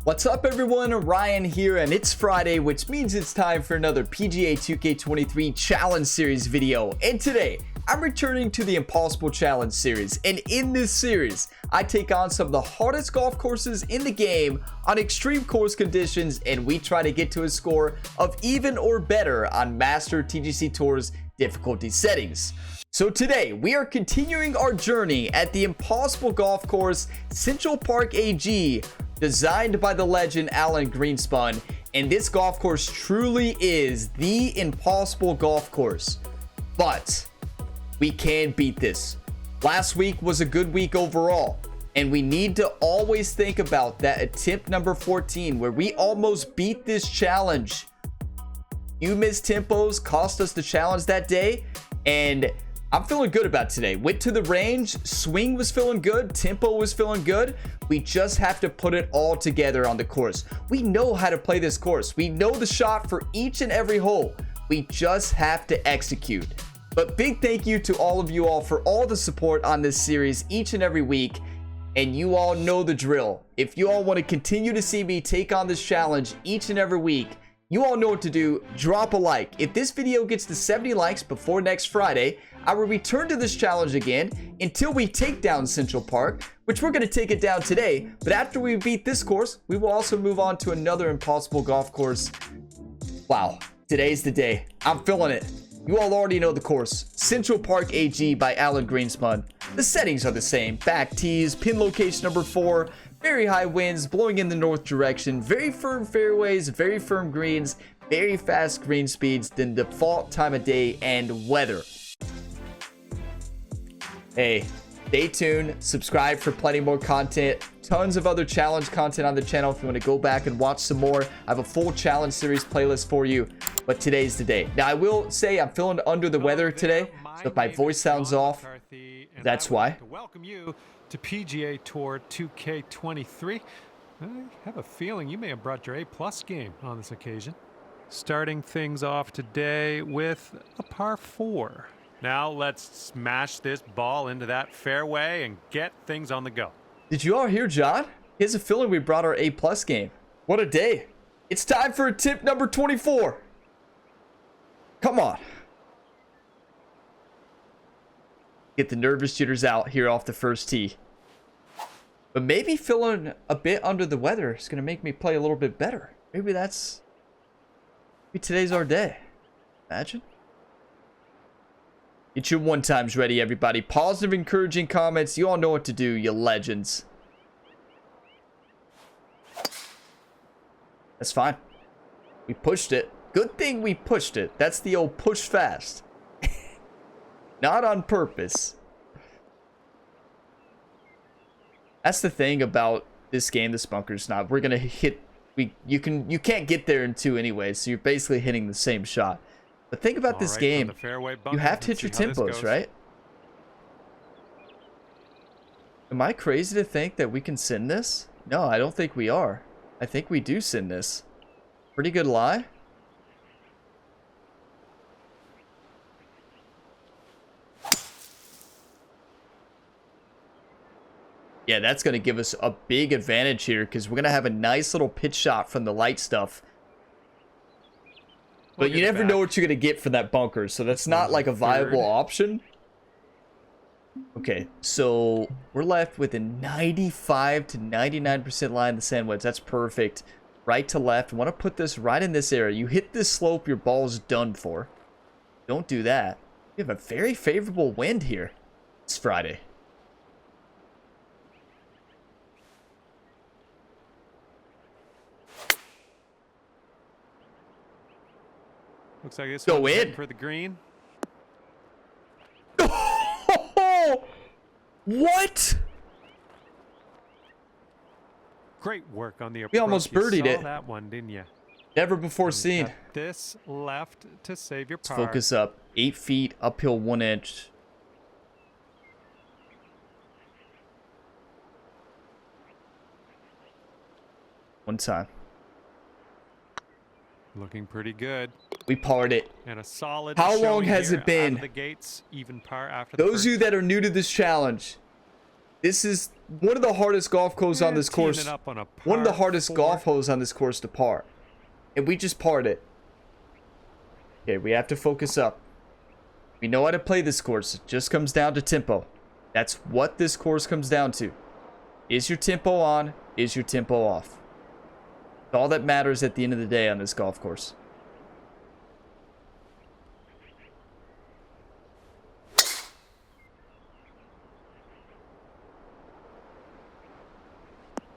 What's up everyone, Ryan here, and it's Friday, which means it's time for another PGA 2K23 Challenge Series video. And today, I'm returning to the Impossible Challenge Series, and in this series, I take on some of the hardest golf courses in the game on extreme course conditions, and we try to get to a score of even or better on Master TGC Tour's difficulty settings. So today, we are continuing our journey at the Impossible Golf Course, Central Park AG, designed by the legend Alan Greenspan, and this golf course truly is the impossible golf course. But we can beat this. Last week was a good week overall, and we need to always think about that attempt number 14 where we almost beat this challenge. Few missed tempos cost us the challenge that day, and I'm feeling good about today. Went to the range, swing was feeling good, tempo was feeling good. We just have to put it all together on the course. We know how to play this course. We know the shot for each and every hole. We just have to execute. But big thank you to all of you all for all the support on this series each and every week. And you all know the drill. If you all want to continue to see me take on this challenge each and every week, you all know what to do. Drop a like. If this video gets to 70 likes before next Friday, I will return to this challenge again until we take down Central Park, which we're going to take it down today. But after we beat this course, we will also move on to another impossible golf course. Wow, today's the day. I'm feeling it. You all already know the course. Central Park AG by Alan Greenspan. The settings are the same. Back tees, pin location number 4, very high winds blowing in the north direction, very firm fairways, very firm greens, very fast green speeds, then default time of day and weather. Hey, stay tuned, subscribe for plenty more content, tons of other challenge content on the channel if you want to go back and watch some more. I have a full challenge series playlist for you, but today's the day. Now I will say I'm feeling under the weather today, so if my voice sounds off, that's why. Welcome you to PGA Tour 2K23. I have a feeling you may have brought your A+ game on this occasion. Starting things off today with a par 4. Now let's smash this ball into that fairway and get things on the go. Did you all hear John? He has a feeling we brought our A+ game. What a day. It's time for attempt number 24. Come on. Get the nervous jitters out here off the first tee. But maybe feeling a bit under the weather is going to make me play a little bit better. Maybe today's our day. Imagine. Get your one times ready, everybody. Positive, encouraging comments. You all know what to do, you legends. That's fine. We pushed it. Good thing we pushed it. That's the old push fast. Not on purpose. That's the thing about this game, the Spunker Snob. We're gonna hit. You can't get there in 2 anyway, so you're basically hitting the same shot. But think about this game. You have to hit your tempos, right? Am I crazy to think that we can send this? No, I don't think we are. I think we do send this. Pretty good lie. Yeah, that's going to give us a big advantage here because we're going to have a nice little pitch shot from the light stuff. But you never know what you're going to get from that bunker, so that's not like a viable option. Okay, so we're left with a 95 to 99% line in the sand wedge. That's perfect. Right to left. I want to put this right in this area. You hit this slope, your ball's done for. Don't do that. We have a very favorable wind here. It's Friday. Looks like this go one's in for the green. What? Great work on the approach. We almost birdied it. That one, didn't you? Never before seen. This left to save your par. Let's focus up. 8 feet, uphill 1 inch. One time. Looking pretty good. We parred it. And a solid. How long has it been? The gates, even par after Those of you that are new to this challenge, This is one of the hardest golf holes on this Teeing course. it up on a One of the par hardest 4. golf holes on this course to par. And we just parred it. Okay, we have to focus up. We know how to play this course. It just comes down to tempo. That's what this course comes down to. Is your tempo on? Is your tempo off? It's all that matters at the end of the day on this golf course.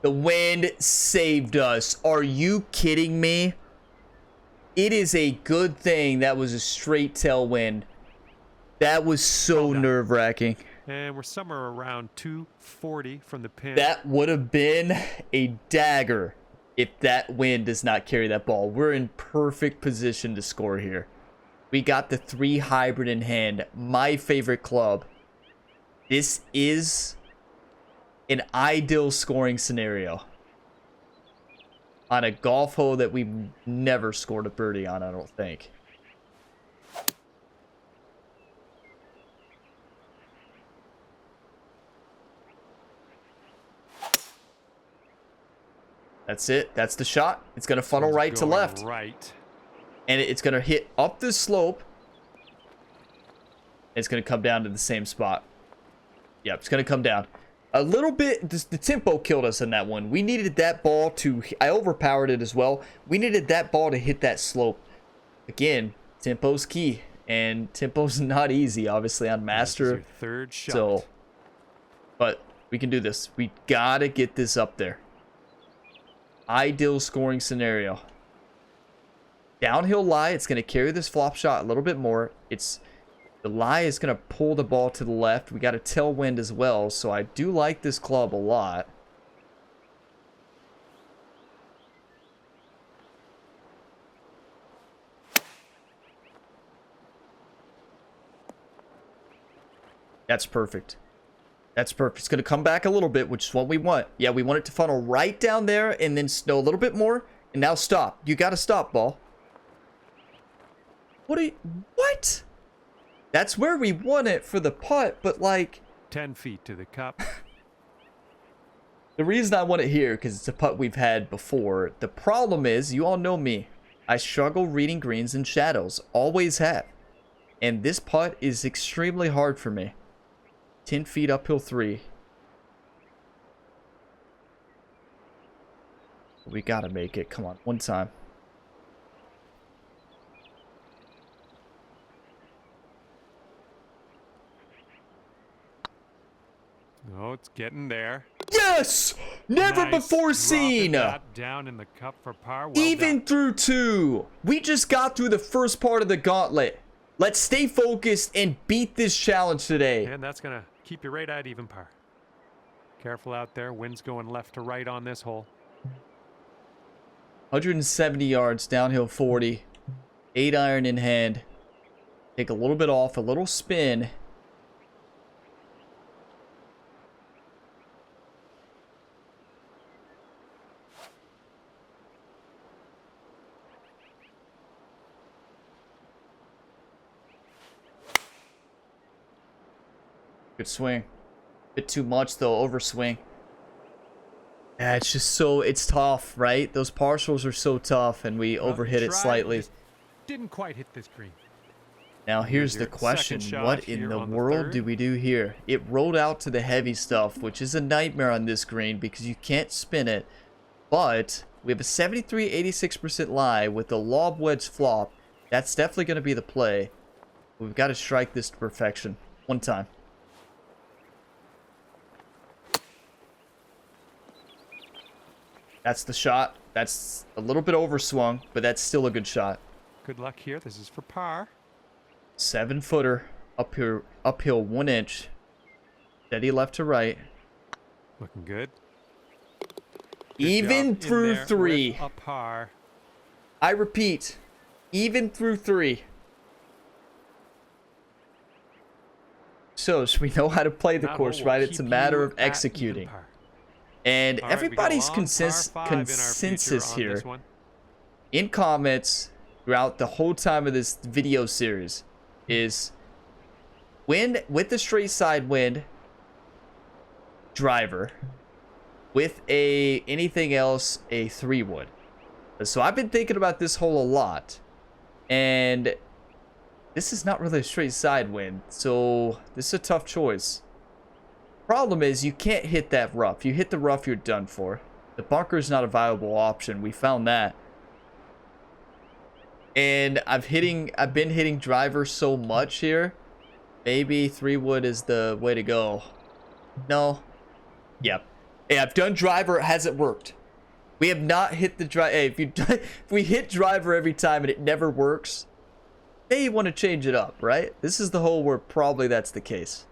The wind saved us. Are you kidding me? It is a good thing that was a straight tailwind. That was so nerve-wracking. And we're somewhere around 240 from the pin. That would have been a dagger if that wind does not carry that ball. We're in perfect position to score here. We got the 3 hybrid in hand. My favorite club. This is an ideal scoring scenario on a golf hole that we've never scored a birdie on, I don't think. That's it. That's the shot. It's going to funnel right to left. Right. And it's going to hit up the slope. It's going to come down to the same spot. Yep, it's going to come down. A little bit, the tempo killed us in that one. We needed that ball to, I overpowered it as well. We needed that ball to hit that slope. Again, tempo's key. And tempo's not easy, obviously, on Master. This is your third shot. So, but we can do this. We got to get this up there. Ideal scoring scenario. Downhill lie, it's going to carry this flop shot a little bit more. The lie is going to pull the ball to the left. We got a tailwind as well, so I do like this club a lot. That's perfect. That's perfect. It's going to come back a little bit, which is what we want. Yeah, we want it to funnel right down there and then snow a little bit more. And now stop. You got to stop, ball. What? That's where we want it for the putt, but like 10 feet to the cup. The reason I want it here, because it's a putt we've had before. The problem is, you all know me. I struggle reading greens and shadows. Always have. And this putt is extremely hard for me. 10 feet uphill 3. We gotta make it. Come on, one time. Oh, it's getting there. Yes! Never Nice. before seen. That down in the cup for par. Well Even done. through 2. We just got through the first part of the gauntlet. Let's stay focused and beat this challenge today. And that's going to keep you right at even par. Careful out there. Wind's going left to right on this hole. 170 yards, downhill 40. 8 iron in hand. Take a little bit off, a little spin. Good swing. Bit too much though, overswing. Yeah, it's just so, it's tough, right? Those partials are so tough and we overhit it slightly. Didn't quite hit this green. Now here's the your question, second shot what in here the on the world third. do we do here? It rolled out to the heavy stuff, which is a nightmare on this green because you can't spin it. But we have a 73-86% lie with the lob wedge flop. That's definitely going to be the play. We've got to strike this to perfection. One time. That's the shot. That's a little bit overswung, but that's still a good shot. Good luck here. This is for par. 7-footer uphill 1 inch. Steady left to right. Looking good. Even job in through there 3. with a par. I repeat, even through 3. So we know how to play the That course, hole will right? It's a keep matter you of at even executing. par. And All right, we got a everybody's long par 5 in our consensus future on here this one. in comments throughout the whole time of this video series is wind with the straight side wind, driver. With anything else, a 3-wood. So I've been thinking about this hole a lot. And this is not really a straight side wind. So this is a tough choice. Problem is you can't hit that rough. You hit the rough, you're done for. The bunker is not a viable option. We found that. And I've been hitting driver so much here. Maybe 3-wood is the way to go. No. Yep. Hey, I've done driver, it hasn't worked. We have not hit the driver. Hey, if we hit driver every time and it never works, may want to change it up, right? This is the hole where probably that's the case.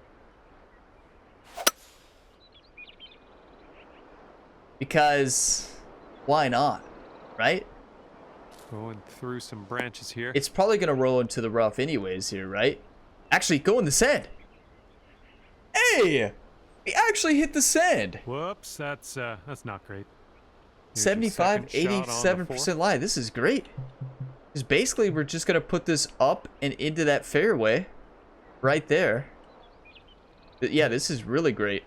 Because why not, right? Going through some branches here. It's probably going to roll into the rough anyways here, right? Actually, go in the sand. Hey! We actually hit the sand. Whoops, that's not great. 75, 87% lie. This is great. Because basically, we're just going to put this up and into that fairway. Right there. But yeah, this is really great.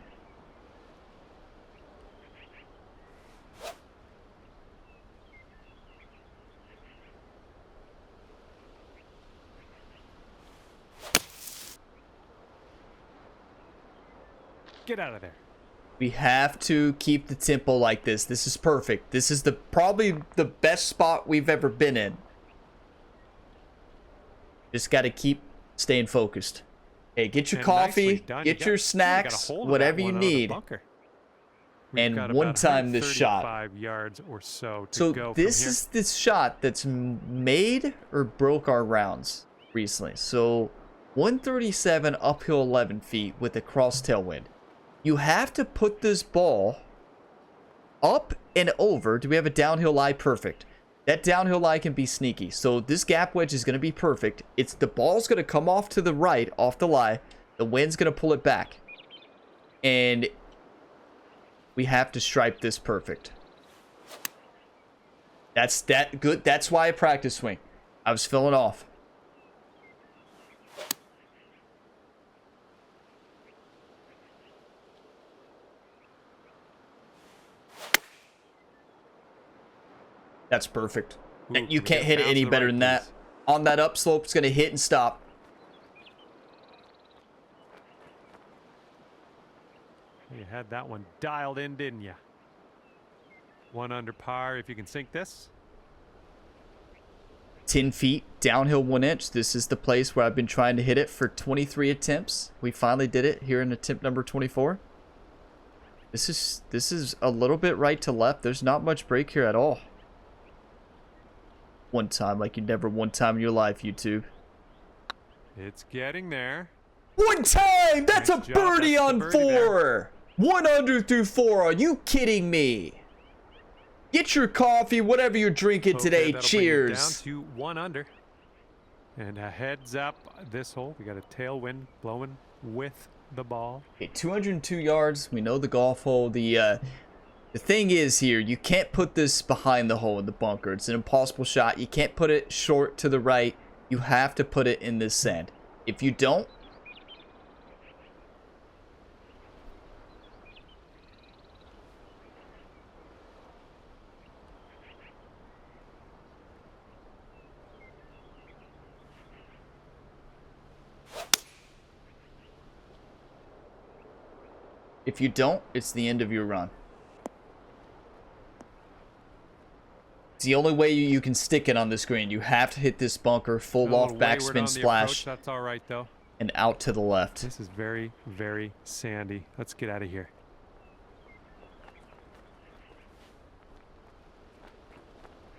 Get out of there. We have to keep the tempo like this. This is perfect. This is probably the best spot we've ever been in. Just got to keep staying focused. Hey, get your coffee, get your snacks, whatever you need. And one time this shot. Yards or so this is this shot that's made or broke our rounds recently. So 137 uphill 11 feet with a cross tailwind. You have to put this ball up and over. Do we have a downhill lie? Perfect. That downhill lie can be sneaky. So this gap wedge is going to be perfect. The ball's going to come off to the right, off the lie. The wind's going to pull it back. And we have to stripe this perfect. That's good. That's why I practice swing. I was filling off. That's perfect. Ooh, you can't hit it any better than that. On that upslope, it's going to hit and stop. You had that one dialed in, didn't you? 1 under par if you can sink this. 10 feet, downhill 1 inch. This is the place where I've been trying to hit it for 23 attempts. We finally did it here in attempt number 24. This is a little bit right to left. There's not much break here at all. One time like you never one time in your life, YouTube. It's getting there. One time! That's Nice a job. birdie That's the on birdie 4. there. 1 under through 4. Are you kidding me? Get your coffee, whatever you're drinking today. That'll bring you Cheers. down to 1 under. And a heads up this hole. We got a tailwind blowing with the ball. Okay, 202 yards. We know the golf hole. The thing is here, you can't put this behind the hole in the bunker. It's an impossible shot. You can't put it short to the right. You have to put it in this sand. If you don't, it's the end of your run. It's the only way you can stick it on the screen. You have to hit this bunker, full off backspin splash. That's all right, though. And out to the left. This is very, very sandy. Let's get out of here.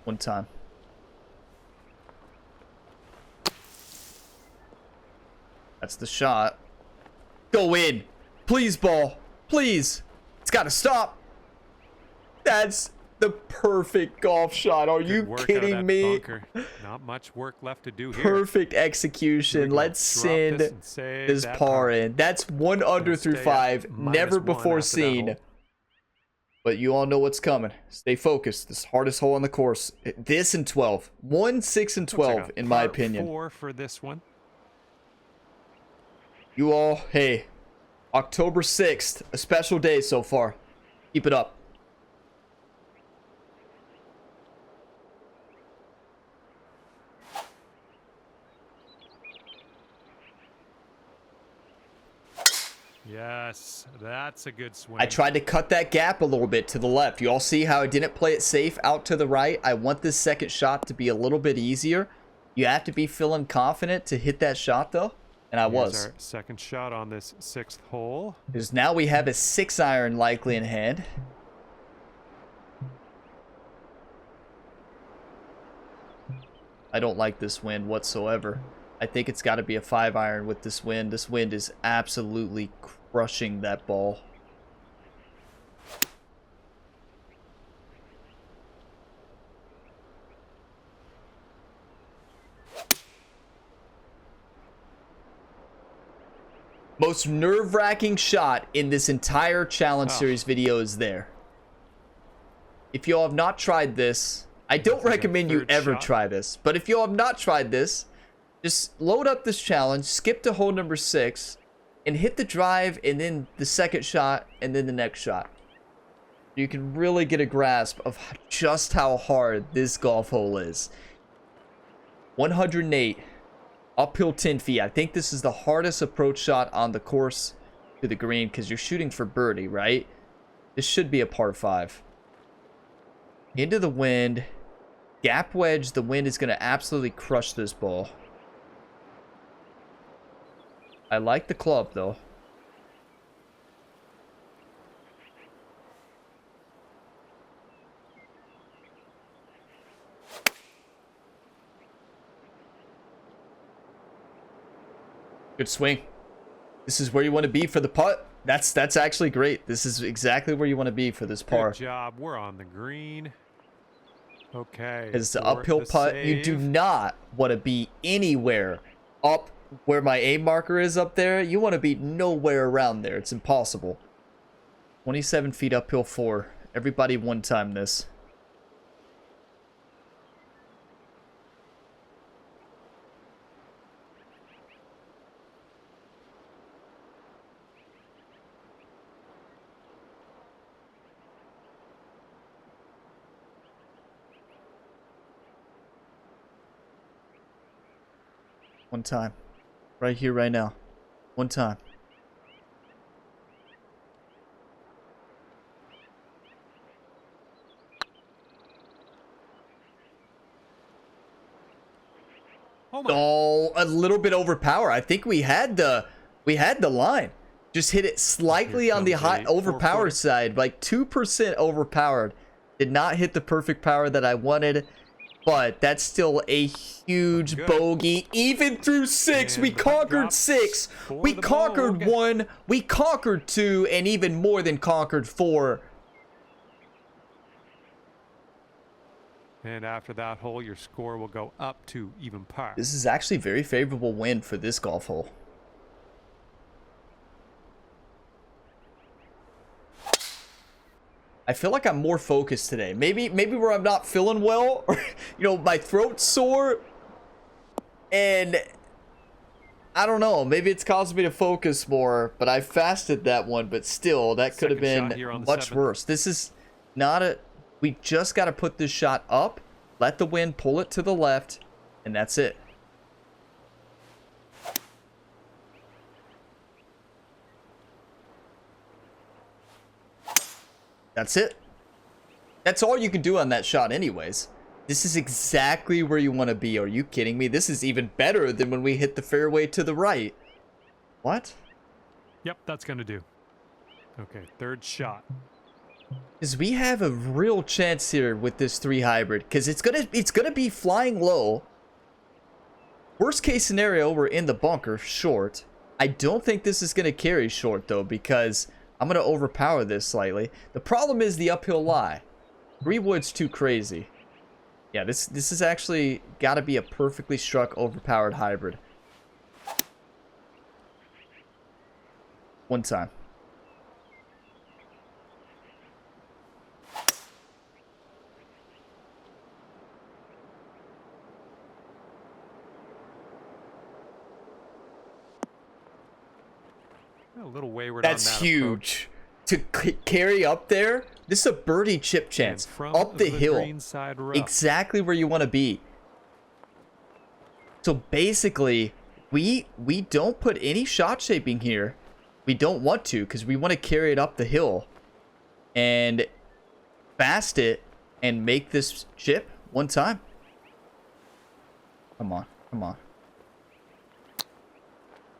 One time. That's the shot. Go in. Please, ball. Please. It's got to stop. That's the perfect golf shot. Are you kidding me? Bunker. Not much work left to do here. Perfect execution. Let's send this par in. That's 1 under through 5. Never before seen. But you all know what's coming. Stay focused. This hardest hole on the course. This and 12. 1, 6, and 12, in my opinion. 4 for this one. You all, hey, October 6th, a special day so far. Keep it up. Yes, that's a good swing. I tried to cut that gap a little bit to the left. You all see how I didn't play it safe out to the right? I want this second shot to be a little bit easier. You have to be feeling confident to hit that shot, though. And I was. Our second shot on this 6th hole. Because now we have a 6-iron likely in hand. I don't like this wind whatsoever. I think it's got to be a 5-iron with this wind. This wind is absolutely crushing that ball. Most nerve-wracking shot in this entire challenge series video is there. If y'all have not tried this, I don't recommend you ever try this. But if y'all have not tried this, just load up this challenge, skip to hole number 6, and hit the drive, and then the second shot, and then the next shot. You can really get a grasp of just how hard this golf hole is. 108, uphill 10 feet. I think this is the hardest approach shot on the course to the green, because you're shooting for birdie, right? This should be a par 5. Into the wind. Gap wedge, the wind is going to absolutely crush this ball. I like the club, though. Good swing. This is where you want to be for the putt. That's actually great. This is exactly where you want to be for this par. Good job. We're on the green. Okay. Because the uphill putt, you do not want to be anywhere up where my A marker is up there. You want to be nowhere around there. It's impossible. 27 feet uphill 4. Everybody one time this. One time. Right here, right now. One time. Oh, a little bit overpower. I think we had the line. Just hit it slightly on the high overpowered side, like 2% overpowered. Did not hit the perfect power that I wanted. But that's still a huge bogey. Even through 6, we conquered 6. We conquered 1. We conquered 2. And even more than conquered 4. And after that hole, your score will go up to even par. This is actually a very favorable win for this golf hole. I feel like I'm more focused today. Maybe where I'm not feeling well, or you know, my throat's sore, and I don't know. Maybe it's causing me to focus more. But I fasted that one, but still, that could have been much worse. This is not a. We just got to put this shot up, let the wind pull it to the left, and that's it. That's it. That's all you can do on that shot anyways. This is exactly where you want to be. Are you kidding me? This is even better than when we hit the fairway to the right. What? Yep, that's going to do. Okay, third shot. Because we have a real chance here with this 3 hybrid. Because it's gonna be flying low. Worst case scenario, we're in the bunker short. I don't think this is going to carry short though, because I'm going to overpower this slightly. The problem is the uphill lie. 3 wood's too crazy. Yeah, this is actually got to be a perfectly struck overpowered hybrid. One time. A little wayward That's on that huge. To carry up there, this is a birdie chip chance. Up the hill. Exactly where you want to be. So basically, we don't put any shot shaping here. We don't want to because we want to carry it up the hill and fast it and make this chip one time. Come on, come on.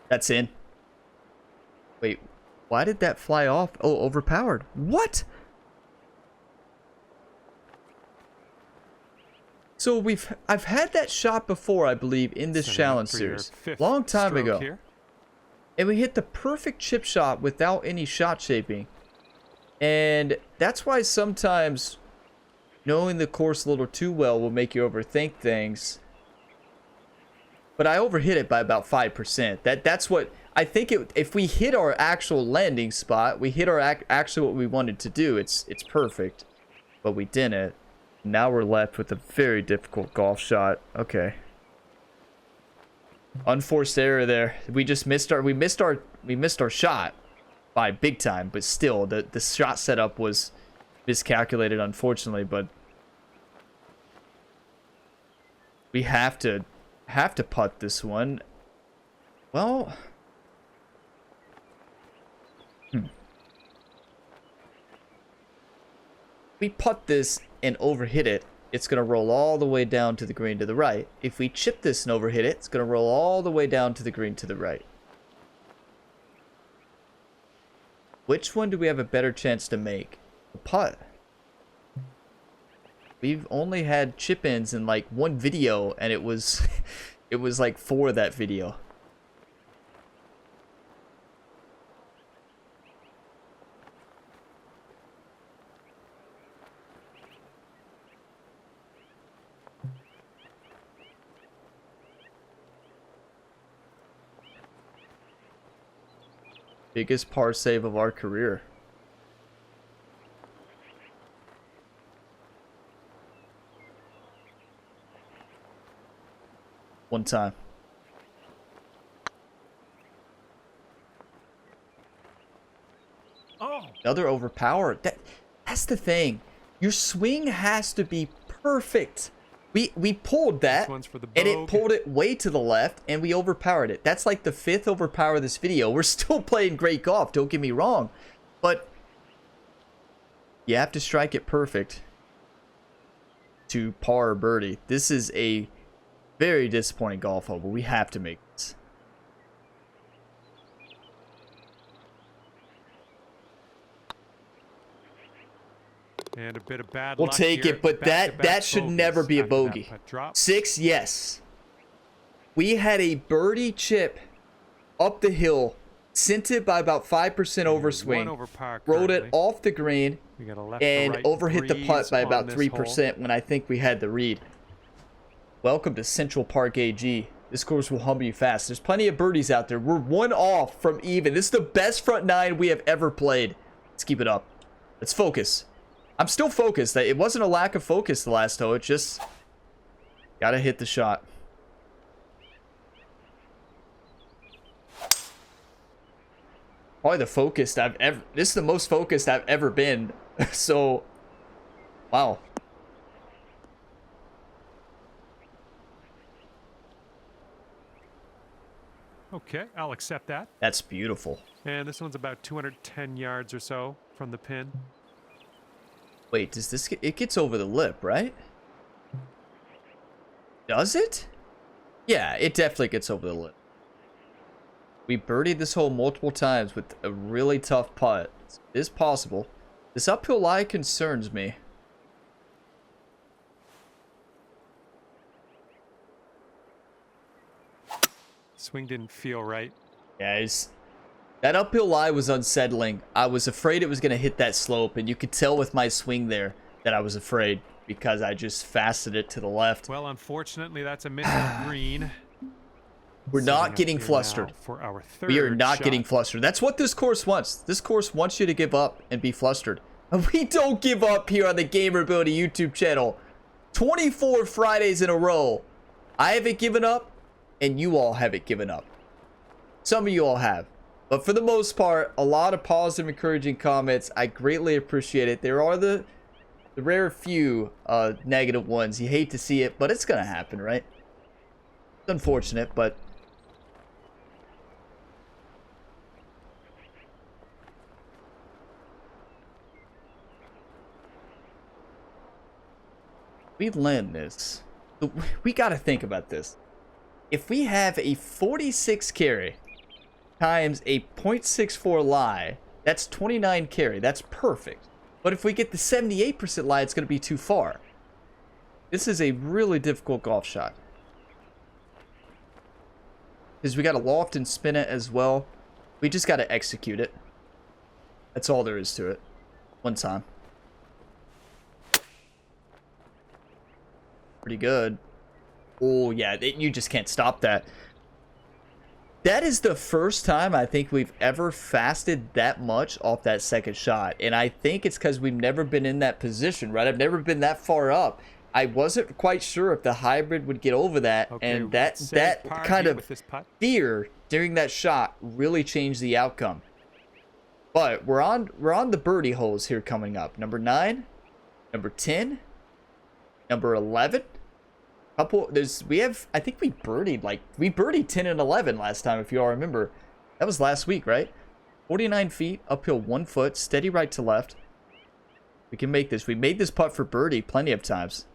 That's in. Wait, why did that fly off? Oh, overpowered. What? So I've had that shot before, I believe, in this challenge series. Long time ago. Here. And we hit the perfect chip shot without any shot shaping. And that's why sometimes knowing the course a little too well will make you overthink things. But I overhit it by about 5%. That's what I think. If we hit our actual landing spot, we hit our actually what we wanted to do. It's perfect, but we didn't. Now we're left with a very difficult golf shot. Okay. Unforced error there. We just missed our shot by big time, but still the shot setup was miscalculated, unfortunately. But we have to putt this one. Well, we putt this and overhit it, it's going to roll all the way down to the green to the right. If we chip this and overhit it, it's going to roll all the way down to the green to the right. Which one do we have a better chance to make? The putt. We've only had chip ins in like one video, and it was it was like 4 of that video. Biggest par save of our career. One time. Oh. Another overpowered. That's the thing. Your swing has to be perfect. We pulled that, and it pulled it way to the left, and we overpowered it. That's like the 5th overpower of this video. We're still playing great golf, don't get me wrong. But you have to strike it perfect to par or birdie. This is a very disappointing golf hole, but we have to make this. And a bit of bad we'll luck take here. it, but that should never be a bogey. 6, yes. We had a birdie chip up the hill, sent it by about 5% overswing, rolled it off the green, and overhit the putt by about 3% when I think we had the read. Welcome to Central Park AG. This course will humble you fast. There's plenty of birdies out there. We're 1 off from even. This is the best front 9 we have ever played. Let's keep it up. Let's focus. I'm still focused. It wasn't a lack of focus the last hole. It just gotta hit the shot. Probably the focused I've ever. This is the most focused I've ever been. So, wow. Okay, I'll accept that. That's beautiful. And this one's about 210 yards or so from the pin. Wait, does this get... It gets over the lip, right? Does it? Yeah, it definitely gets over the lip. We birdied this hole multiple times with a really tough putt. It is possible. This uphill lie concerns me. Swing didn't feel right. Guys, that uphill lie was unsettling. I was afraid it was going to hit that slope, and you could tell with my swing there that I was afraid because I just fasted it to the left. Well, unfortunately, that's a missing green. We're not getting flustered. For our third we are not shot. getting flustered. That's what this course wants. This course wants you to give up and be flustered. We don't give up here on the Gamer Ability YouTube channel. 24 Fridays in a row. I haven't given up, and you all haven't given up. Some of you all have. But for the most part, a lot of positive, encouraging comments. I greatly appreciate it. There are the rare few negative ones. You hate to see it, but it's going to happen, right? It's unfortunate, but... we land this. We got to think about this. If we have a 46 carry times a 0.64 lie, that's 29 carry. That's perfect. But if we get the 78% lie, it's going to be too far. This is a really difficult golf shot. Because we got to loft and spin it as well. We just got to execute it. That's all there is to it. One time. Pretty good. Oh, yeah. You just can't stop that. That is the first time I think we've ever fasted that much off that second shot. And I think it's because we've never been in that position, right? I've never been that far up. I wasn't quite sure if the hybrid would get over that. Okay, and that kind of fear during that shot really changed the outcome. But we're on the birdie holes here coming up. Number 9, number 10, number 11. I think we birdied 10 and 11 last time, if you all remember. That was last week, right? 49 feet, uphill 1 foot, steady right to left. We can make this. We made this putt for birdie plenty of times.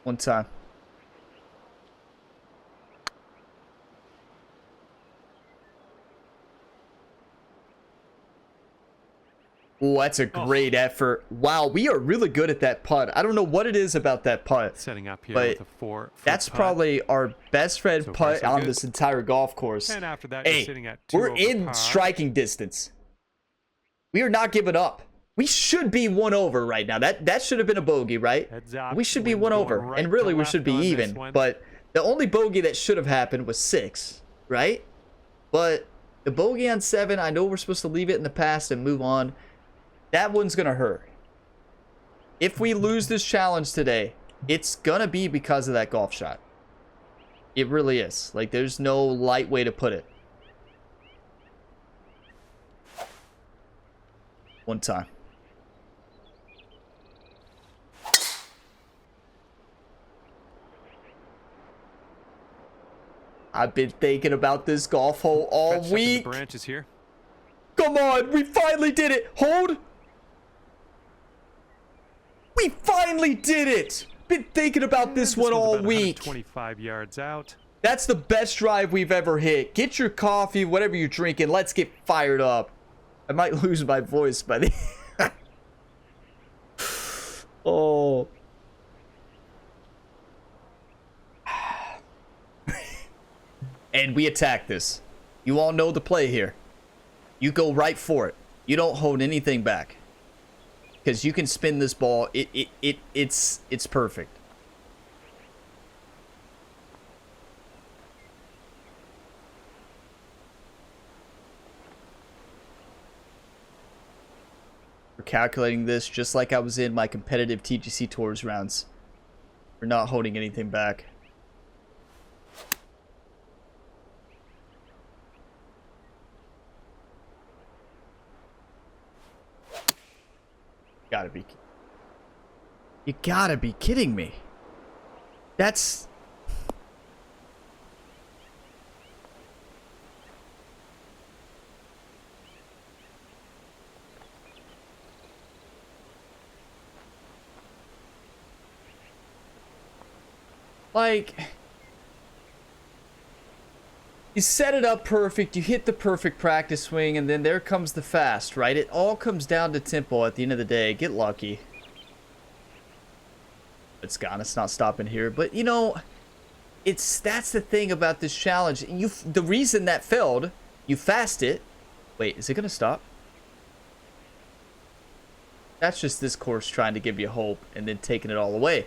One time. Oh, that's a great effort. Wow, we are really good at that putt. I don't know what it is about that putt. Setting up here but with a 4 that's putt. Probably our best friend putt on this entire golf course. And after that, hey, you're sitting at 2 we're in par. Striking distance. We are not giving up. We should be 1 over right now. That should have been a bogey, right? We should be 1 over. Right, and really, we should be even. But the only bogey that should have happened was 6, right? But the bogey on 7, I know we're supposed to leave it in the past and move on. That one's going to hurt. If we lose this challenge today, it's going to be because of that golf shot. It really is. Like, there's no light way to put it. One time. I've been thinking about this golf hole all week. Branches here. Come on, we finally did it. Hold. We finally did it. Been thinking about this one all week. 25 yards out. That's the best drive we've ever hit. Get your coffee, whatever you're drinking. Let's get fired up. I might lose my voice by the oh. And we attack this. You all know the play here. You go right for it. You don't hold anything back. Because you can spin this ball. It's perfect. We're calculating this just like I was in my competitive TGC Tours rounds. We're not holding anything back. You gotta be kidding me. That's... like... you set it up perfect, you hit the perfect practice swing, and then there comes the fast, right? It all comes down to tempo at the end of the day. Get lucky. It's gone. It's not stopping here. But, you know, that's the thing about this challenge. The reason that failed, you fast it. Wait, is it gonna stop? That's just this course trying to give you hope and then taking it all away.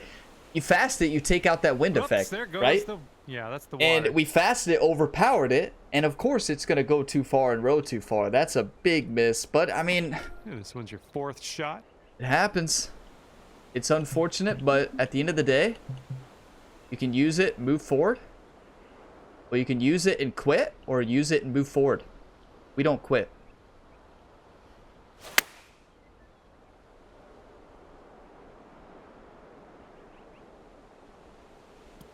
You fast it, you take out that wind effect, there goes right? Yeah, that's the water. And we fasted it, overpowered it, and of course it's gonna go too far and row too far. That's a big miss, but I mean, Yeah, this one's your 4th shot. it happens. It's unfortunate, but at the end of the day, you can use it, move forward. Well, you can use it and quit, or use it and move forward. We don't quit.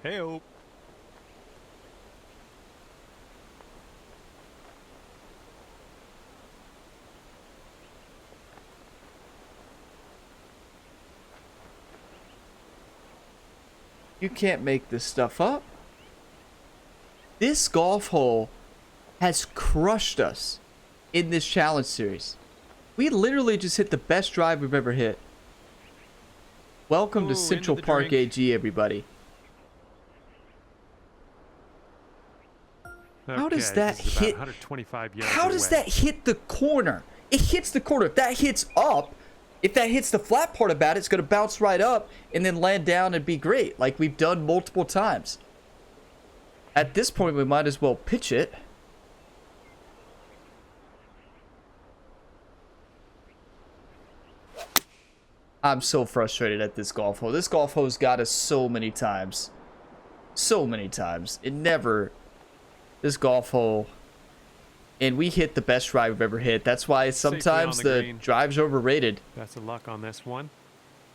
Hey-o. You can't make this stuff up. This golf hole has crushed us in this challenge series. We literally just hit the best drive we've ever hit. Welcome to Central Park AG, everybody. How does that hit? 125 yards How does that hit the corner? It hits the corner. If that hits up, if that hits the flat part about it, it's going to bounce right up and then land down and be great, like we've done multiple times. At this point, we might as well pitch it. I'm so frustrated at this golf hole. This golf hole's got us so many times. So many times. It never... This golf hole... And we hit the best drive we've ever hit. That's why sometimes the drive's overrated. Best of luck on this one.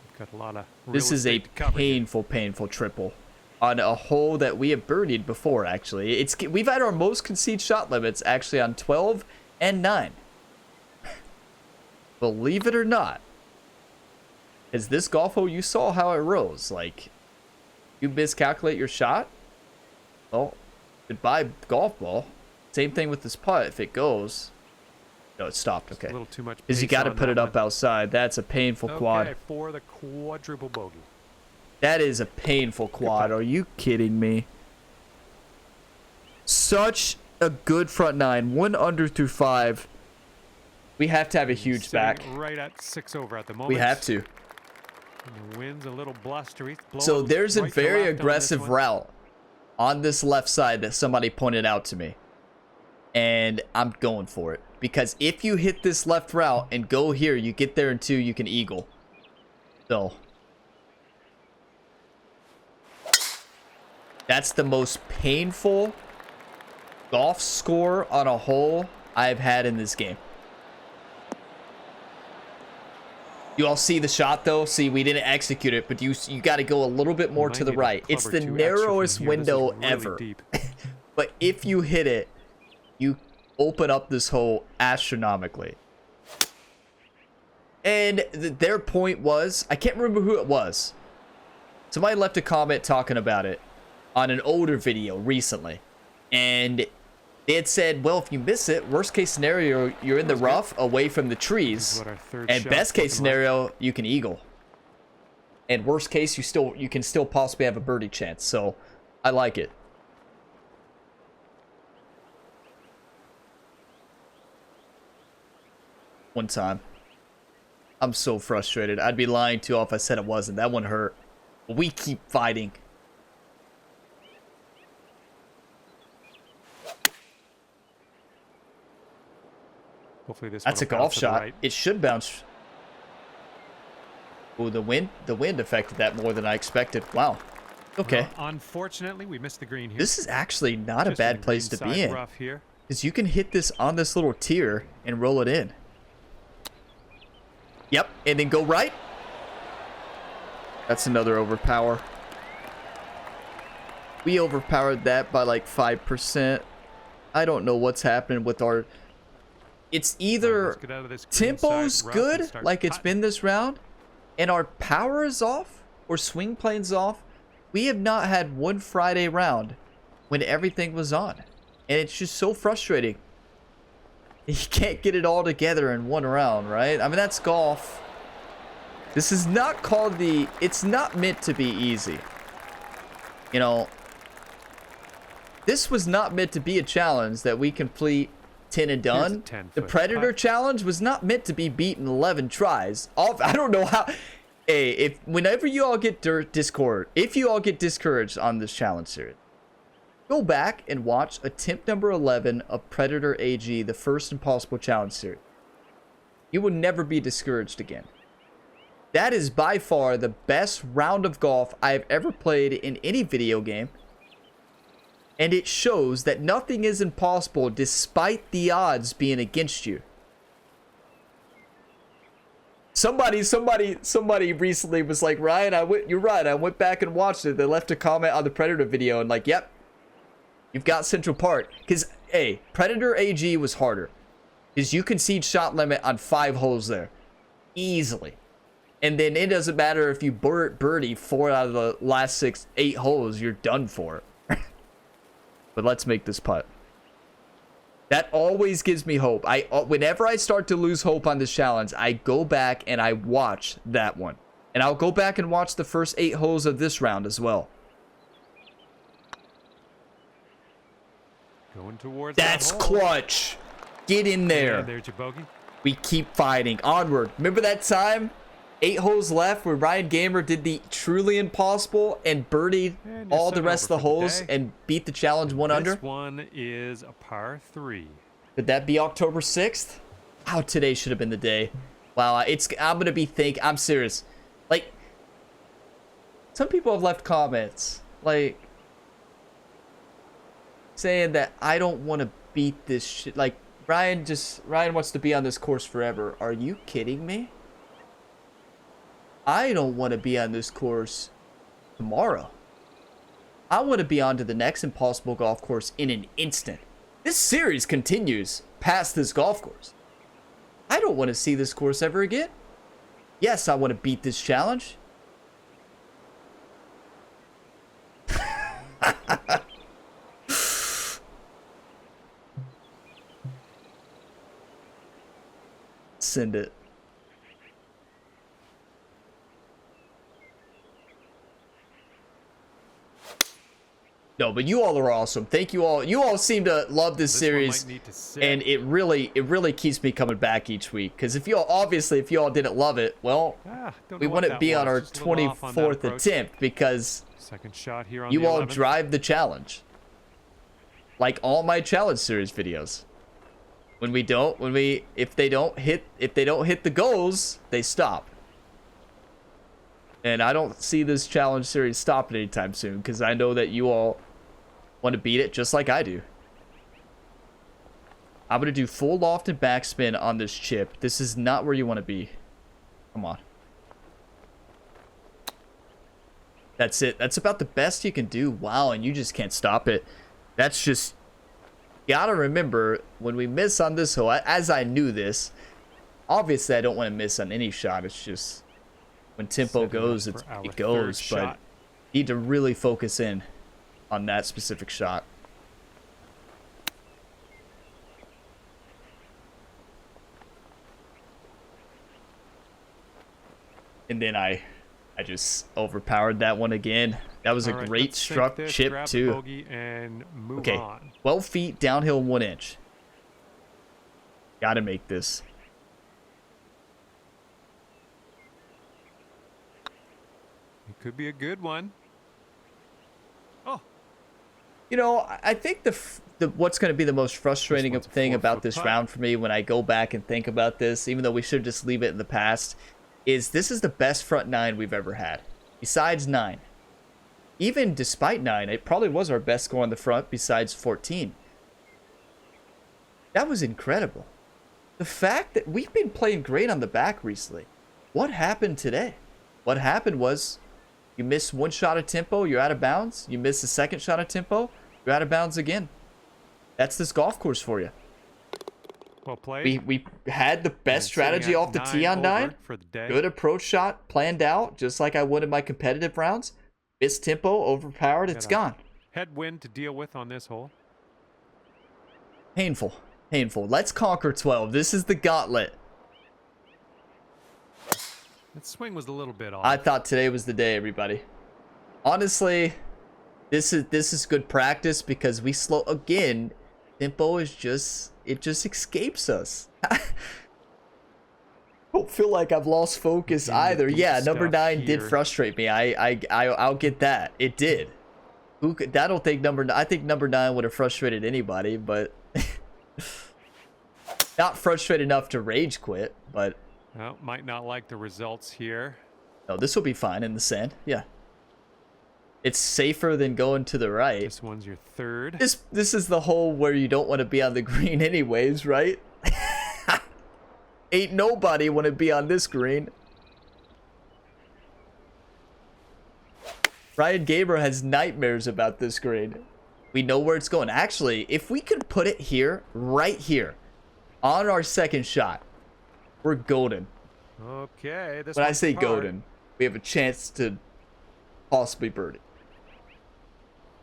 We've got a lot of this is a painful, painful triple on a hole that we have birdied before, actually. We've had our most conceded shot limits, actually, on 12 and 9. Believe it or not. Is this golf hole, you saw how it rose. Like, you miscalculate your shot? Well, goodbye golf ball. Same thing with this putt. If it goes... No, it stopped. Okay. A little too much because you got to put it up outside. That's a painful quad. Okay, for the quadruple bogey. That is a painful quad. Are you kidding me? Such a good front nine. 1 under through 5. We have to have a huge back. Right at 6 over at the moment. We have to. And the wind's a little blustery. So there's a very aggressive route on this left side that somebody pointed out to me. And I'm going for it. Because if you hit this left route and go here, you get there in 2, you can eagle. So. That's the most painful golf score on a hole I've had in this game. You all see the shot though? See, we didn't execute it, but you got to go a little bit more to the right. It's the narrowest window ever. But if you hit it, you open up this hole astronomically. And their point was, I can't remember who it was. Somebody left a comment talking about it on an older video recently. And they had said, well, if you miss it, worst case scenario, you're in the rough away from the trees. And best case scenario, you can eagle. And worst case, you can still possibly have a birdie chance. So I like it. One time. I'm so frustrated. I'd be lying to you if I said it wasn't. That one hurt. But we keep fighting. Hopefully this That's a golf shot. Right. It should bounce. Oh, the wind affected that more than I expected. Wow. Okay. Well, unfortunately, we missed the green here. This is actually not a bad place to be in. Because you can hit this on this little tier and roll it in. Yep, and then go right. That's another overpower. We overpowered that by like 5%. I don't know what's happening with our... It's either tempo's good, like it's been this round, and our power is off, or swing plane's off. We have not had one Friday round when everything was on. And it's just so frustrating. You can't get it all together in one round, right? I mean, that's golf. This is not called the... It's not meant to be easy. You know, this was not meant to be a challenge that we complete 10 and done. The Predator challenge was not meant to be beaten 11 tries. I don't know how. Hey, whenever you all get if you all get discouraged on this challenge series, go back and watch attempt number 11 of Predator AG, the first Impossible Challenge series. You will never be discouraged again. That is by far the best round of golf I have ever played in any video game. And it shows that nothing is impossible despite the odds being against you. Somebody recently was like, Ryan, you're right. I went back and watched it. They left a comment on the Predator video and like, yep, you've got Central Park. Because, hey, Predator AG was harder. Because you concede shot limit on 5 holes there. Easily. And then it doesn't matter if you birdie 4 out of the last 8 holes, you're done for. But let's make this putt. That always gives me hope. Whenever I start to lose hope on this challenge, I go back and I watch that one. And I'll go back and watch the first 8 holes of this round as well. Going towards That's clutch. Get in there. And there's your bogey. We keep fighting. Onward. Remember that time? 8 holes left where Ryan Gamer did the truly impossible and birdied all the rest of the holes and beat the challenge 1 under. This one is a par 3. Could that be October 6th? Wow, today should have been the day. Wow, I'm gonna be I'm serious. Like, some people have left comments like saying that I don't want to beat this shit. Like, Ryan wants to be on this course forever. Are you kidding me? I don't want to be on this course tomorrow. I want to be on to the next impossible golf course in an instant. This series continues past this golf course. I don't want to see this course ever again. Yes, I want to beat this challenge. Send it. No, but you all are awesome. Thank you all. You all seem to love this series, and it really keeps me coming back each week. Because if you all didn't love it, well, we wouldn't be on our 24th attempt because second shot here on you all drive the challenge. Like all my challenge series videos. If they don't hit the goals, they stop. And I don't see this challenge series stopping anytime soon because I know that you all want to beat it just like I do. I'm going to do full loft and backspin on this chip. This is not where you want to be. Come on. That's it. That's about the best you can do. Wow, and you just can't stop it. That's just... Gotta remember, when we miss on this hole, as I knew this, obviously I don't want to miss on any shot. It's just... When tempo goes, it goes, but need to really focus in on that specific shot. And then I just overpowered that one again. That was a great struck chip too. Okay, 12 feet downhill 1 inch. Gotta make this. It could be a good one. Oh. You know, I think what's going to be the most frustrating thing about this round for me when I go back and think about this, even though we should just leave it in the past, is this is the best front 9 we've ever had. Besides 9. Even despite 9, it probably was our best score on the front besides 14. That was incredible. The fact that we've been playing great on the back recently. What happened today? What happened was... You miss 1 shot of tempo, you're out of bounds. You miss a 2nd shot of tempo, you're out of bounds again. That's this golf course for you. Well played. We had the best strategy off the tee on 9. Good approach shot, planned out, just like I would in my competitive rounds. Missed tempo, overpowered, it's gone. Headwind to deal with on this hole. Painful. Painful. Let's conquer 12. This is the gauntlet. That swing was a little bit off. I thought today was the day, everybody. Honestly, This is good practice because we slow again. Tempo is just escapes us. Don't feel like I've lost focus either. Yeah, number 9 did frustrate me. I'll get that. It did. Who could? I don't think I think number 9 would have frustrated anybody, but not frustrated enough to rage quit. But well, might not like the results here. no, this will be fine in the sand. Yeah, it's safer than going to the right. This one's your third. This is the hole where you don't want to be on the green anyways, right? Ain't nobody want to be on this green. Ryan Gamer has nightmares about this green. We know where it's going. Actually, if we could put it here, right here, on our second shot, we're golden. Okay. When I say golden, we have a chance to possibly birdie.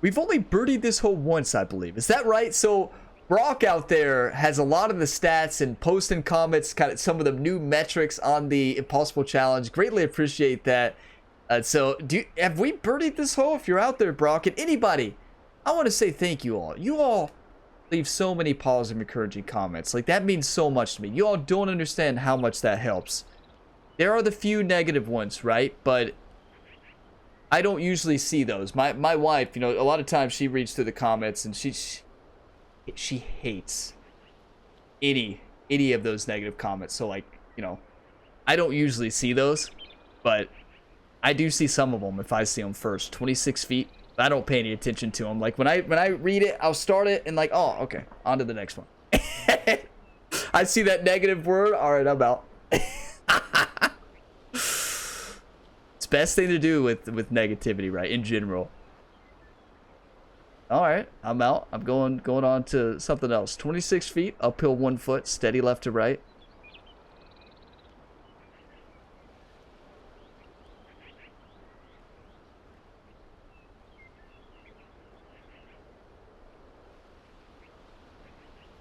We've only birdied this hole once, I believe. Is that right? So Brock out there has a lot of the stats and posting comments, kind of some of the new metrics on the Impossible Challenge. Greatly appreciate that. So have we birdied this hole? If you're out there, Brock, and anybody, I want to say thank you all. You all leave so many positive, encouraging comments. Like, that means so much to me. You all don't understand how much that helps. There are the few negative ones, right? But I don't usually see those. My wife, you know, a lot of times she reads through the comments and she hates any of those negative comments. So, like, you know, I don't usually see those, but I do see some of them if I see them first. 26 feet. I don't pay any attention to them. Like, when I read it, I'll start it and like, oh, okay, on to the next one. I see that negative word. All right, I'm out. It's best thing to do with negativity, right? In general. All right, I'm out. I'm going on to something else. 26 feet, uphill 1 foot, steady left to right.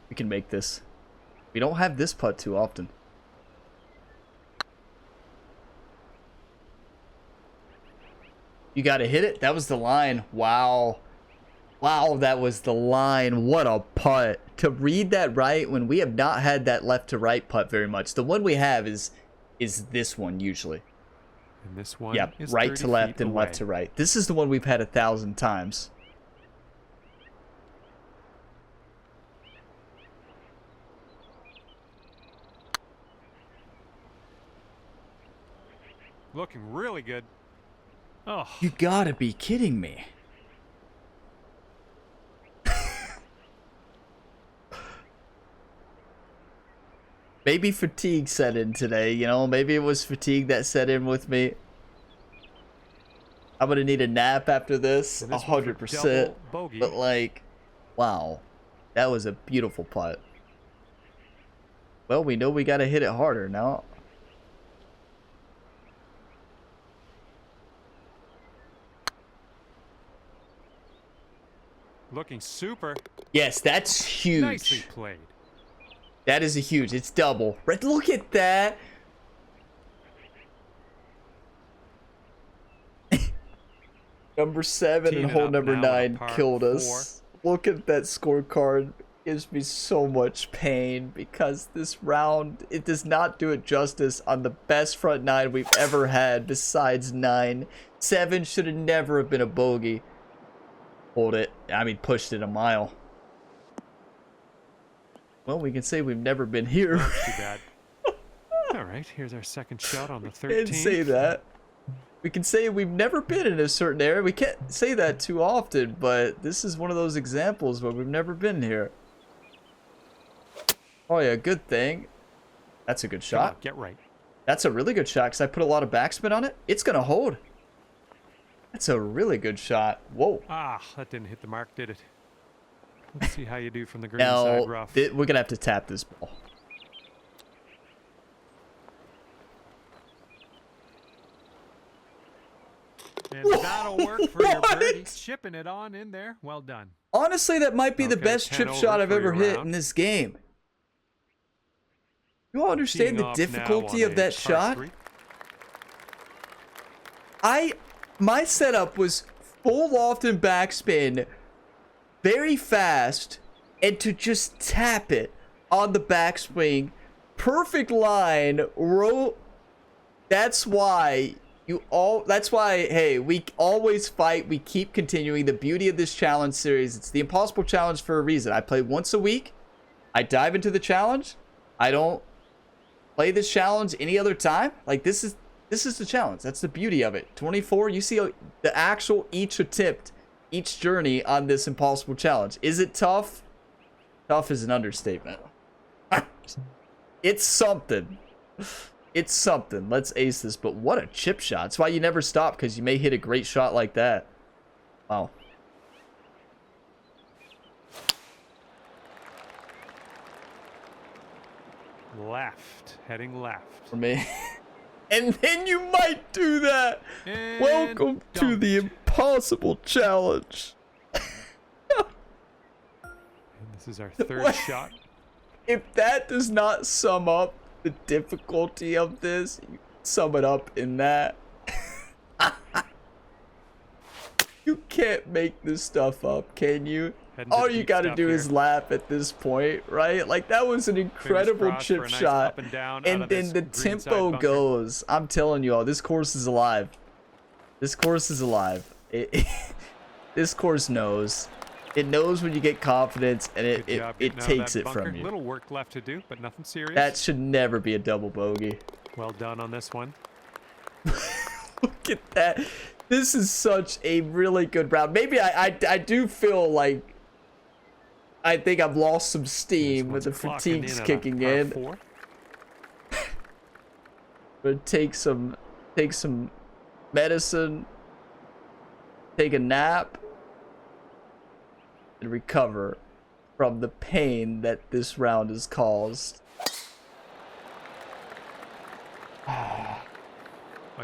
We can make this. We don't have this putt too often. You got to hit it. That was the line. Wow. Wow, that was the line. What a putt. To read that right when we have not had that left to right putt very much. The one we have is this one usually. And this one is right to left and away. left to right. This is the one we've had 1,000 times. Looking really good. Oh, You gotta be kidding me. Maybe fatigue set in today, you know? Maybe it was fatigue that set in with me. I'm gonna need a nap after this, And this one's a 100%. double bogey. But like, wow. That was a beautiful putt. Well, we know we gotta hit it harder now. looking super. Yes, that's huge. Nicely played. That is a huge. It's double. Right, look at that. Number 7 Teeing and it hole up number now on 9 par killed us. Look at that scorecard. Gives me so much pain because this round, it does not do it justice on the best front 9 we've ever had besides 9. 7 should have never have been a bogey. Hold it. I mean, pushed it a mile. Well, we can say we've never been here. Not too bad. All right, here's our second shot on the 13th. Can't say that. We can say we've never been in a certain area. We can't say that too often, but this is one of those examples where we've never been here. Oh yeah, good thing. That's a good Come shot. on, get right. That's a really good shot because I put a lot of backspin on it. It's going to hold. That's a really good shot. Whoa. Ah, that didn't hit the mark, did it? Let's see how you do from the green Now, side rough. we're going to have to tap this ball. And that'll work for your birdie. Chipping it on in there. Well done. Honestly, that might be the Okay, best 10 chip over shot I've for ever your hit round. in this game. You all understand Teeing the off difficulty now of on that a shot? par 3. My setup was full loft and backspin very fast and to just tap it on the backswing. Perfect line. That's why hey, we always fight. We keep continuing. The beauty of this challenge series, it's the impossible challenge for a reason. I play once a week. I dive into the challenge. I don't play this challenge any other time. Like, this is the challenge. That's the beauty of it. 24, you see the actual each attempt, each journey on this impossible challenge. Is it tough? Tough is an understatement. It's something. It's something. Let's ace this. But what a chip shot. That's why you never stop, because you may hit a great shot like that. Wow. Left. Heading left. For me. And then you might do that. And welcome to the impossible challenge. And this is our third shot. If that does not sum up the difficulty of this, you sum it up in that. You can't make this stuff up, can you? All you gotta do is laugh at this point, right? Like, that was an incredible chip shot. And then the tempo goes. I'm telling you all, this course is alive. This course is alive. This course knows. It knows when you get confidence, and it takes it from you. Little work left to do, but nothing serious. That should never be a double bogey. Well done on this one. Look at that. This is such a really good round. Maybe I do feel like I think I've lost some steam with the fatigues kicking in. But take some medicine, take a nap, and recover from the pain that this round has caused. I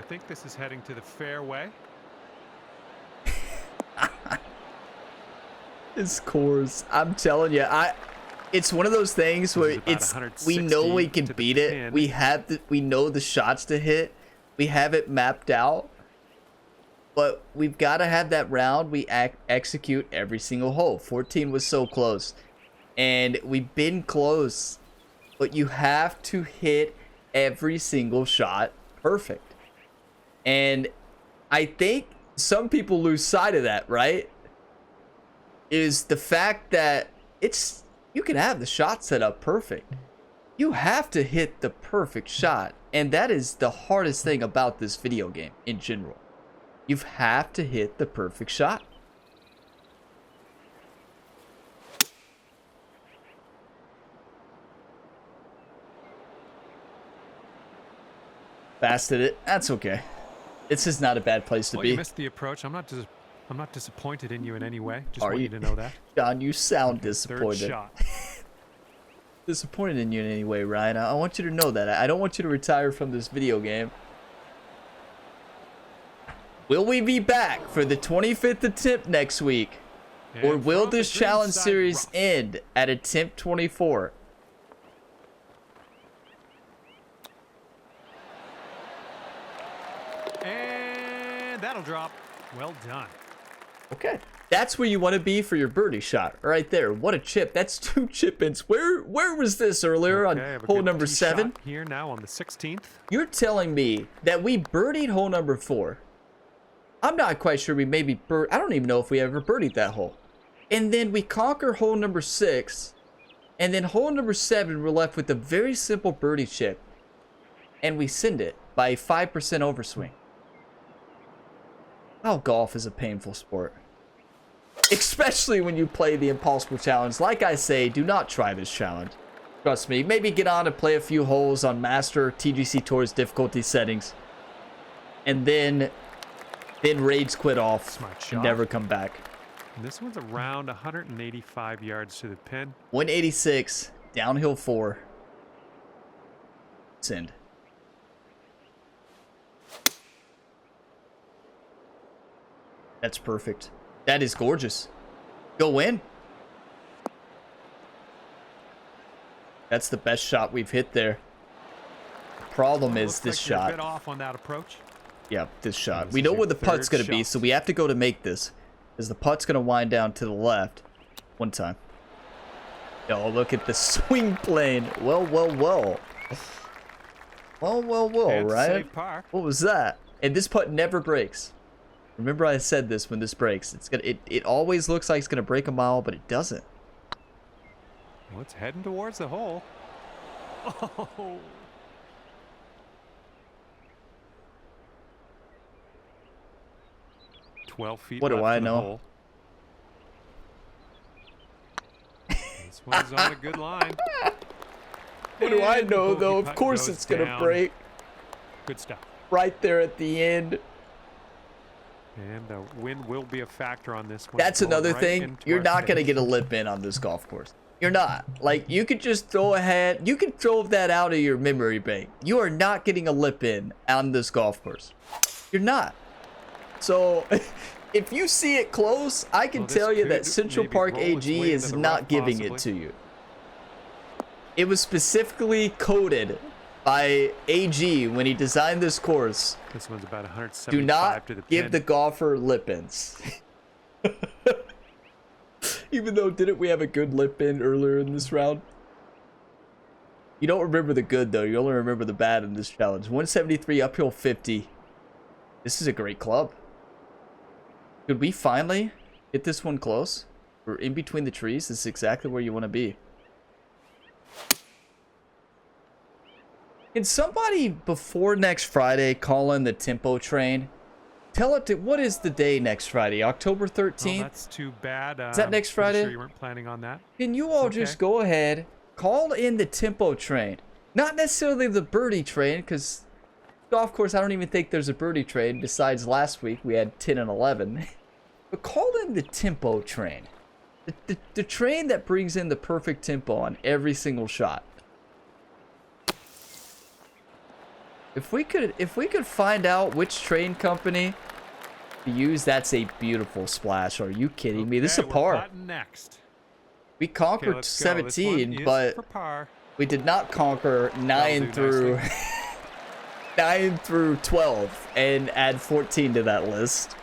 think this is heading to the fairway. This course, I'm telling you, it's one of those things where we know we can beat it. We know the shots to hit. We have it mapped out. But we've got to have that round we execute every single hole. 14 was so close. And we've been close. But you have to hit every single shot perfect. And I think some people lose sight of that, right? Is the fact that you can have the shot set up perfect. You have to hit the perfect shot. And that is the hardest thing about this video game in general. You have to hit the perfect shot. Fasted it. That's okay. This is not a bad place to be. You missed the approach. I'm not disappointed in you in any way. Just want you to know that. John, you sound disappointed. Third shot. Disappointed in you in any way, Ryan. I want you to know that. I don't want you to retire from this video game. Will we be back for the 25th attempt next week? Or will this challenge series end at attempt 24? And that'll drop. Well done. Okay. That's where you want to be for your birdie shot. Right there. What a chip. That's 2 chip-ins. Where was this earlier on hole number 7? Here now on the 16th. You're telling me that we birdied hole number 4. I'm not quite sure we maybe I don't even know if we ever birdied that hole. And then we conquer hole number 6. And then hole number 7, we're left with a very simple birdie chip. And we send it by a 5% overswing. Oh, golf is a painful sport. Especially when you play the impossible challenge. Like I say, do not try this challenge. Trust me, maybe get on and play a few holes on Master TGC Tour's difficulty settings. And then rage quit off and never come back. And this one's around 185 yards to the pin. 186, downhill 4. Send. That's perfect. That is gorgeous. Go in. That's the best shot we've hit there. The problem is this shot. A bit off on that approach. Yeah, this shot. This We is know your where the putt's third going to be, shot. so we have to go to make this. Because the putt's going to wind down to the left. One time. Oh, look at the swing plane. Well, well, well. Well, well, well, And to right? save par. What was that? And this putt never breaks. Remember I said this when this breaks. It always looks like it's going to break a mile, but it doesn't. Well, it's heading towards the hole. Oh. Feet What do left I in the know? hole. This one's on a good line. What do I And the know, bogey though? Of putt course goes it's going to down. break Good stuff. right there at the end. And the wind will be a factor on this one. That's Going another right thing. into You're our not going to face. get a lip in on this golf course. You're not. Like, you could just throw ahead. You can throw that out of your memory bank. You are not getting a lip in on this golf course. You're not. So, if you see it close, I can Well, this tell you that could Central maybe Park roll its AG way is into the not rough, giving it possibly. to you. It was specifically coded by AG when he designed this course. This one's about 175 Do not to the give pin. the golfer lip ins. Even though, didn't we have a good lip in earlier in this round? You don't remember the good, though. You only remember the bad in this challenge. 173, uphill 50. This is a great club. Could we finally get this one close? We're in between the trees. This is exactly where you want to be. Can somebody before next Friday call in the tempo train? Tell it to, what is the day next Friday? October 13th? Oh, that's too bad. Is that next pretty Friday? Sure you weren't planning on that. Can you all It's just okay. go ahead, call in the tempo train? Not necessarily the birdie train, because golf course, I don't even think there's a birdie train. Besides last week, we had 10 and 11. But call in the tempo train. The train that brings in the perfect tempo on every single shot. If we could find out which train company to use, that's a beautiful splash. Are you kidding me? This is a Okay, par. we're putting next. We Okay, conquered let's go. This one 17, is but for par. we did not conquer 9 do through nicely. 9 through 12 and add 14 to that list.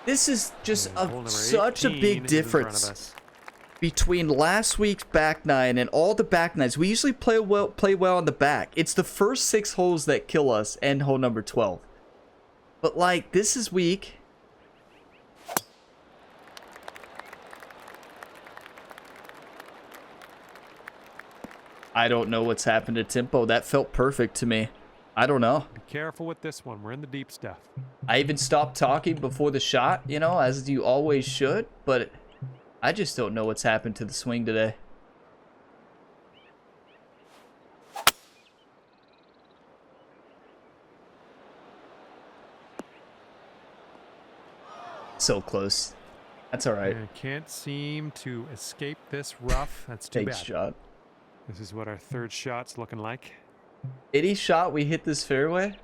This is just And hole number such a 18 big is in front of difference us. between last week's back nine and all the back nines. We usually play well on the back. It's the first 6 holes that kill us and hole number 12. But like, this is weak. I don't know what's happened to tempo. That felt perfect to me. I don't know. Be careful with this one. We're in the deep stuff. I even stopped talking before the shot, you know, as you always should, but I just don't know what's happened to the swing today. So close. That's all right. I can't seem to escape this rough. That's too Take bad. shot. This is what our third shot's looking like. Any shot we hit this fairway?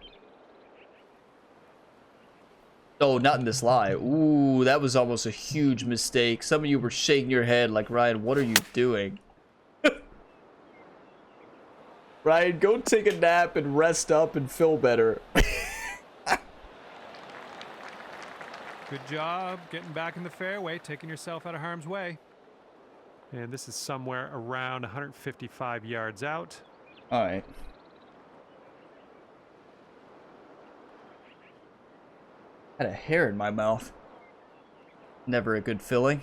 Oh, not in this lie. Ooh, that was almost a huge mistake. Some of you were shaking your head like, Ryan, what are you doing? Ryan, go take a nap and rest up and feel better. Good job getting back in the fairway, taking yourself out of harm's way. And this is somewhere around 155 yards out. All right. Had a hair in my mouth. Never a good feeling.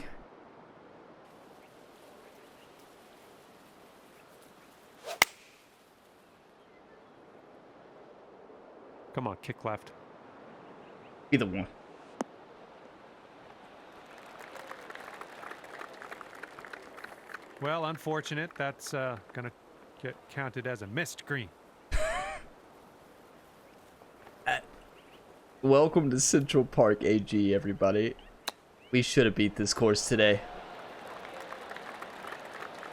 Come on, kick left. Either one. Well, unfortunate. That's going to get counted as a missed green. Welcome to Central Park AG, everybody. We should have beat this course today.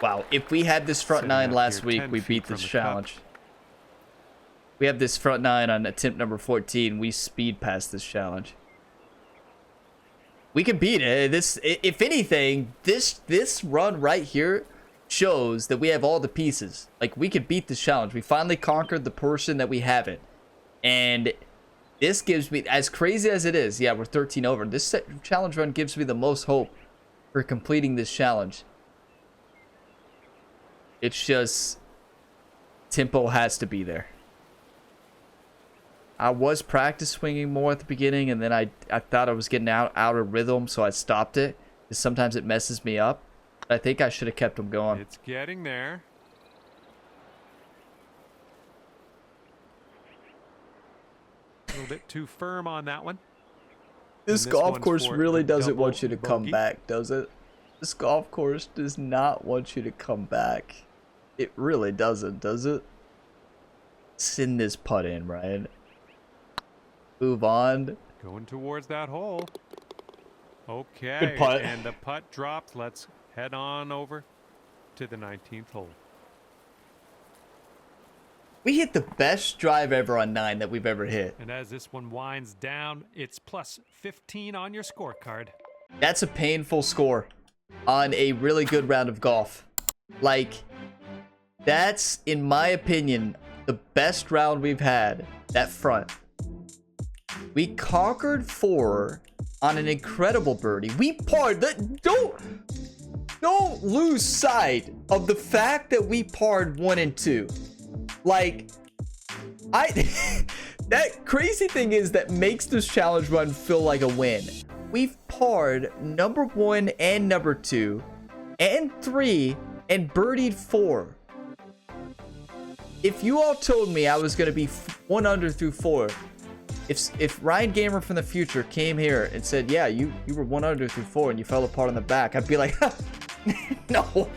Wow, if we had this front Sitting nine out last here week, 10 we feet beat from this the cup. challenge. We have this front nine on attempt number 14. We speed past this challenge. We can beat it. This, if anything, this run right here shows that we have all the pieces. Like, we could beat this challenge. We finally conquered the portion that we haven't. And This gives me, as crazy as it is, yeah, we're 13 over. This challenge run gives me the most hope for completing this challenge. It's just, tempo has to be there. I was practice swinging more at the beginning, and then I thought I was getting out of rhythm, so I stopped it. Because sometimes it messes me up. But I think I should have kept them going. It's getting there. A little bit too firm on that one. This golf course really doesn't want you to come back, does it? This golf course does not want you to come back. It really doesn't, does it? Send this putt in, Ryan. Move on. Going towards that hole. Okay. Good putt. And the putt dropped. Let's head on over to the 19th hole. We hit the best drive ever on 9 that we've ever hit. And as this one winds down, it's plus 15 on your scorecard. That's a painful score on a really good round of golf. Like, that's, in my opinion, the best round we've had, that front. We conquered 4 on an incredible birdie. We parred. Don't lose sight of the fact that we parred 1 and 2. Like, that crazy thing is that makes this challenge run feel like a win. We've parred number 1 and number 2 and 3 and birdied 4. If you all told me I was going to be 1 under through 4, if Ryan Gamer from the future came here and said, yeah, you were 1 under through 4 and you fell apart on the back, I'd be like, no.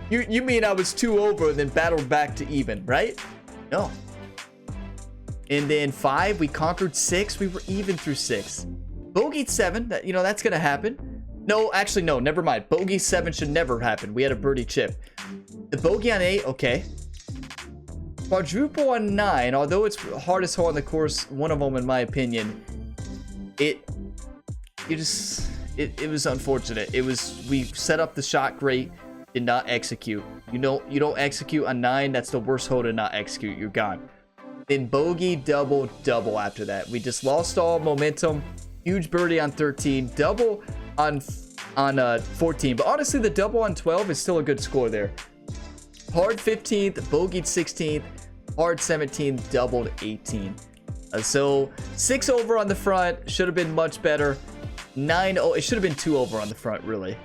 You mean I was 2 over and then battled back to even, right? No. And then 5, we conquered 6. We were even through 6. Bogey 7, that's going to happen. No, actually, no, never mind. Bogey 7 should never happen. We had a birdie chip. The bogey on 8, okay. Quadruple on 9, although it's the hardest hole on the course, one of them in my opinion, it was unfortunate. We set up the shot great, did not execute. You don't execute on 9, that's the worst hole to not execute. You're gone. Then bogey, double after that. We just lost all momentum. Huge birdie on 13, double on 14. But honestly, the double on 12 is still a good score there. Hard 15th, bogeyed 16th, hard 17th, doubled 18. So 6 over on the front, should have been much better. 9, it should have been 2 over on the front, really.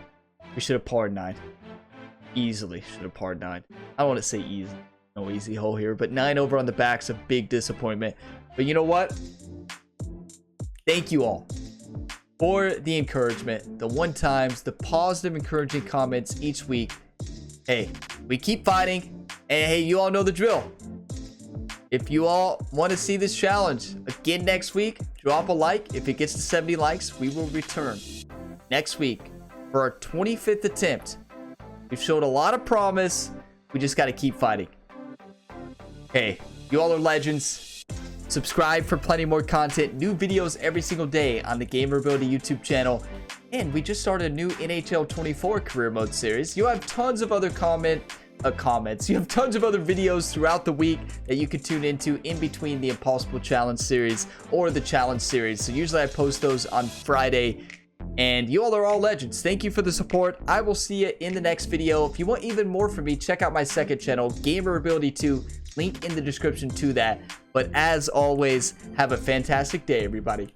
We should have parred 9. Easily should have parred 9. I don't want to say easy. No easy hole here, but 9 over on the back's a big disappointment. But you know what? Thank you all for the encouragement, the 1-times, the positive, encouraging comments each week. Hey, we keep fighting, and hey, you all know the drill. If you all want to see this challenge again next week, drop a like. If it gets to 70 likes, we will return next week for our 25th attempt. We've showed a lot of promise. We just got to keep fighting. Hey, you all are legends. Subscribe for plenty more content. New videos every single day on the Gamer Ability YouTube channel. And we just started a new NHL 24 career mode series. You have tons of other comments. You have tons of other videos throughout the week that you can tune into in between the Impossible Challenge series or the Challenge series. So usually I post those on Friday. And you all are all legends. Thank you for the support. I will see you in the next video. If you want even more from me, check out my second channel, Gamer Ability 2. Link in the description to that. But as always, have a fantastic day, everybody.